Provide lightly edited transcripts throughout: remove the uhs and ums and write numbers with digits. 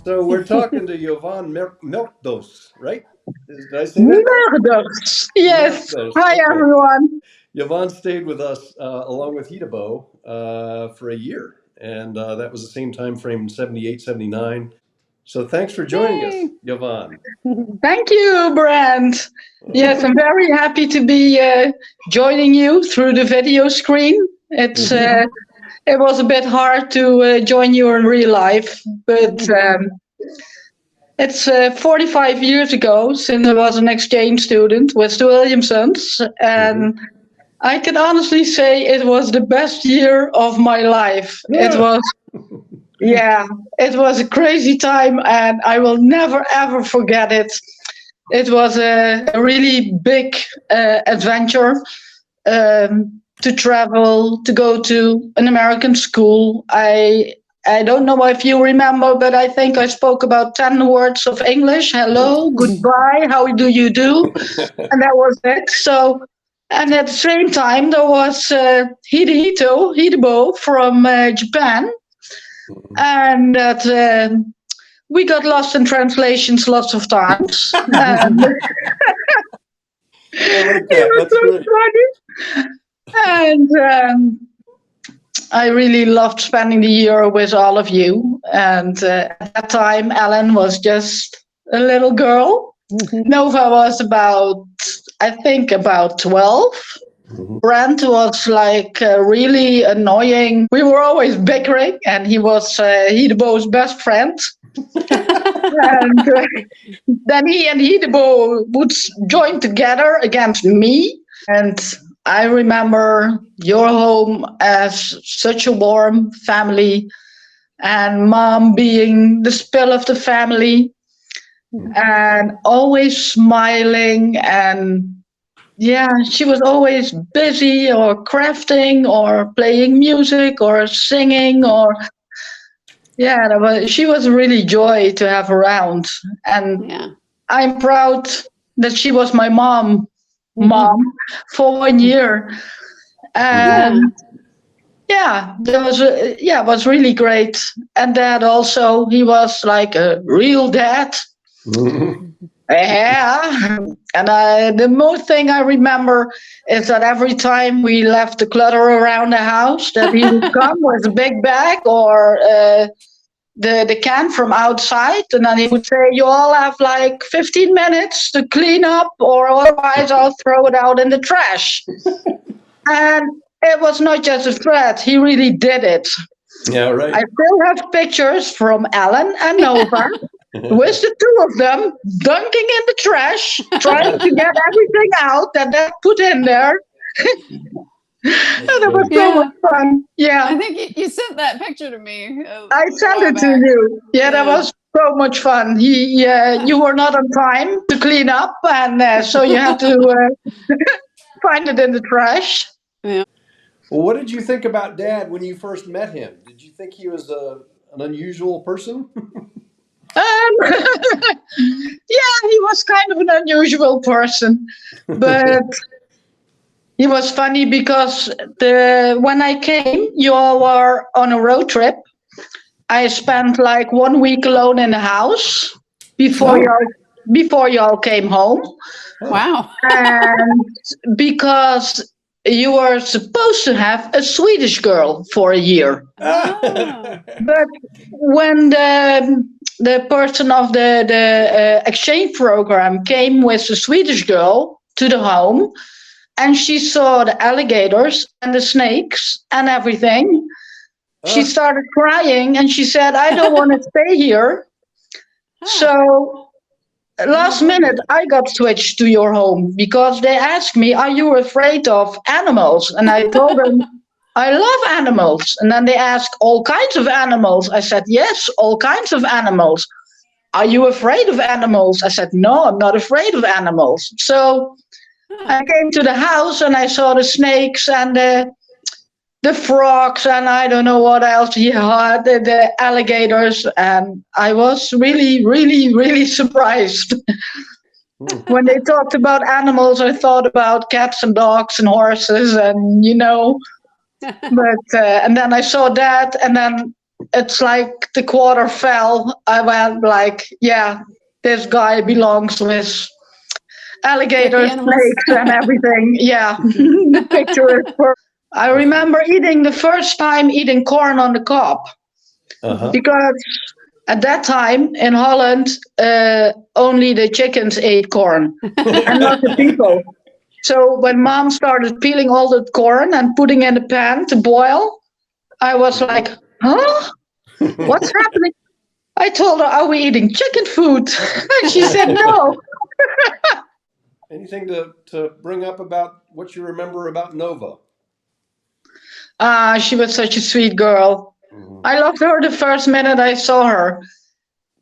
So we're talking to Yovan Meurders, right? Did I say that right? Meurders. Yes. Meurders. Hi, Okay. everyone. Yovan stayed with us along with Hitabo for a year, and that was the same time frame, 78, 79. So thanks for joining us, Yay. Yovan. Thank you, Brent. Yes, I'm very happy to be joining you through the video screen. It was a bit hard to join you in real life, but it's 45 years ago since I was an exchange student with the Williamsons, and I can honestly say it was the best year of my life. It Yeah. was, yeah, it was a crazy time, and I will never ever forget it. It was a really big adventure to travel, to go to an American school. I don't know if you remember, but I think I spoke about 10 words of English. Hello, goodbye, how do you do? And that was it. So, and at the same time, there was Hidebo from Japan. And that we got lost in translations lots of times. And I like it that. was That's great. so funny. And I really loved spending the year with all of you. And at that time, Ellen was just a little girl. Nova was about, I think, about 12. Brent was like really annoying. We were always bickering, and he was Hidebo's best friend. And then he and Hidebo would join together against me. And I remember your home as such a warm family, and mom being the spill of the family, and always smiling. And yeah, she was always busy or crafting or playing music or singing or yeah, she was really joy to have around. And Yeah. I'm proud that she was my mom for 1 year. And yeah, there was it was really great. And dad also, he was like a real dad. Yeah, and the most thing I remember is that every time we left the clutter around the house, that he would come with a big bag or the can from outside, and then he would say, "You all have like 15 minutes to clean up, or otherwise I'll throw it out in the trash." And it was not just a threat; he really did it. Yeah, right. I still have pictures from Alan and Nova with the two of them dunking in the trash, trying to get everything out that they put in there. And it was so much fun. Yeah. I think you sent that picture to me. I sent it to you. Yeah, that was so much fun. You were not on time to clean up, and so you had to find it in the trash. Well, what did you think about Dad when you first met him? Did you think he was an unusual person? Yeah, he was kind of an unusual person, but he was funny because when I came, you all were on a road trip. I spent like 1 week alone in the house before y'all came home. Wow. And because you were supposed to have a Swedish girl for a year. But when the person of the exchange program came with the Swedish girl to the home, and she saw the alligators and the snakes and everything, she started crying, and she said, "I don't want to stay here." So last minute, I got switched to your home because they asked me, "Are you afraid of animals?" And I told them, "I love animals." And then they asked, "All kinds of animals?" I said, "Yes, all kinds of animals." "Are you afraid of animals?" I said, "No, I'm not afraid of animals." So I came to the house and I saw the snakes and the frogs and I don't know what else he had, the alligators. And I was really, really, really surprised. When they talked about animals, I thought about cats and dogs and horses and, but, and then I saw that. And then it's like the quarter fell. I went like, yeah, this guy belongs with alligators, animals. snakes, and everything. Yeah, the picture is perfect. I remember the first time eating corn on the cob because at that time in Holland, only the chickens ate corn and not the people. So when mom started peeling all the corn and putting in the pan to boil, I was like, huh? What's happening? I told her, are we eating chicken food? And she said, no. Anything to bring up about what you remember about Nova? She was such a sweet girl. I loved her the first minute I saw her.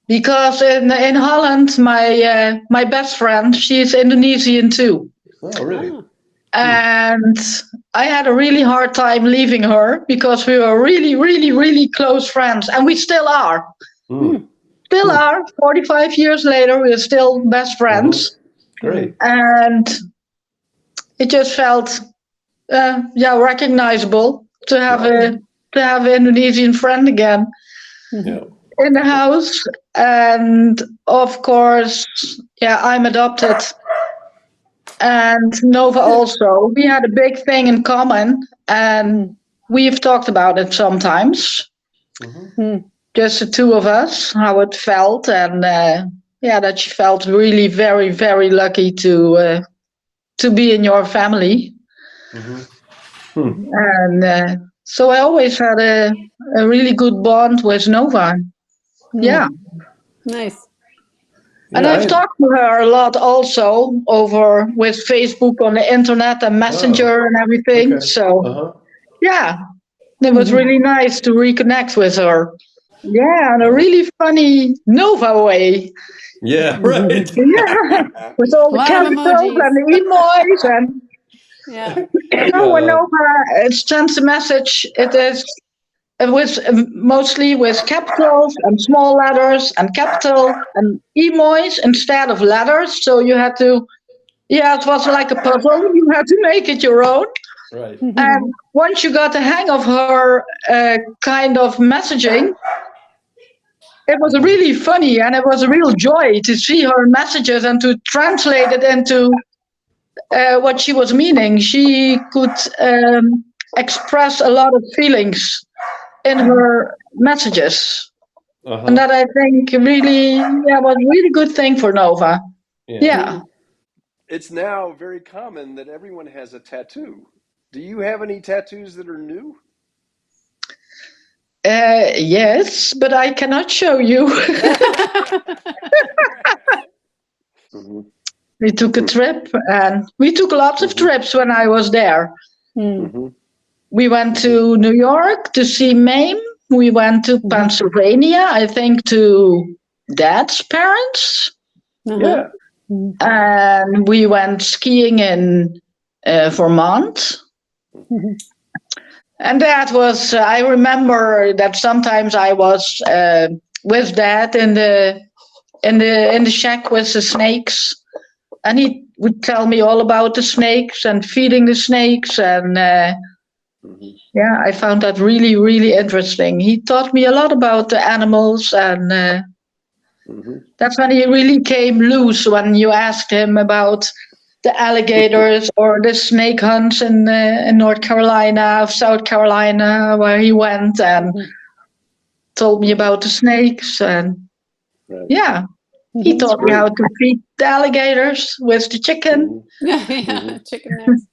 Because in Holland, my best friend, she's Indonesian too. Oh, really? And I had a really hard time leaving her because we were really, really, really close friends. And we still are. Still are. 45 years later, we're still best friends. Great. And it just felt, recognizable to have an Indonesian friend again in the house. And of course, I'm adopted. And Nova also. We had a big thing in common, and we've talked about it sometimes. Just the two of us, how it felt, and that she felt really very, very lucky to be in your family. And so I always had a really good bond with Nova. Yeah. Nice. And I've talked to her a lot also with Facebook on the internet and Messenger and everything. Okay. So, it was really nice to reconnect with her. Yeah, in a really funny Nova way. Yeah, right. Yeah, with all the capitals and the emois and. When Nova sends a message, it is mostly with capitals and small letters and capital and emois instead of letters. So you had to, it was like a puzzle. You had to make it your own. Right. And once you got the hang of her kind of messaging, it was really funny, and it was a real joy to see her messages and to translate it into what she was meaning. She could express a lot of feelings in her messages. And that I think really was a really good thing for Nova. Yeah. It's now very common that everyone has a tattoo. Do you have any tattoos that are new? Yes, but I cannot show you. We took a trip, and we took lots of trips when I was there. We went to New York to see Mame. We went to Pennsylvania, I think, to Dad's parents. Yeah. And we went skiing in Vermont. And that was, I remember that sometimes I was with Dad in the shack with the snakes. And he would tell me all about the snakes and feeding the snakes. And I found that really, really interesting. He taught me a lot about the animals. And that's when he really came loose, when you asked him about the alligators or the snake hunts in North Carolina, South Carolina, where he went and told me about the snakes. And he taught me how to feed the alligators with the chicken. Chicken necks.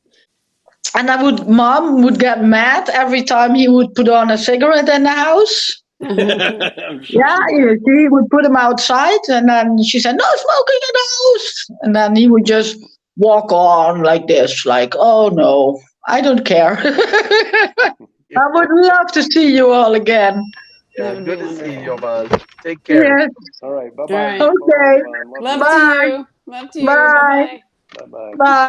And Mom would get mad every time he would put on a cigarette in the house. He would put him outside, and then she said, "No smoking in the house." And then he would just walk on like this, like, "Oh no, I don't care." I would love to see you all again. Yeah, good to see you, Yovan. Take care. Yes. All right. Bye-bye. All right. Okay. Love Bye. to you. Love to you. Bye. Bye-bye. Bye-bye. Bye.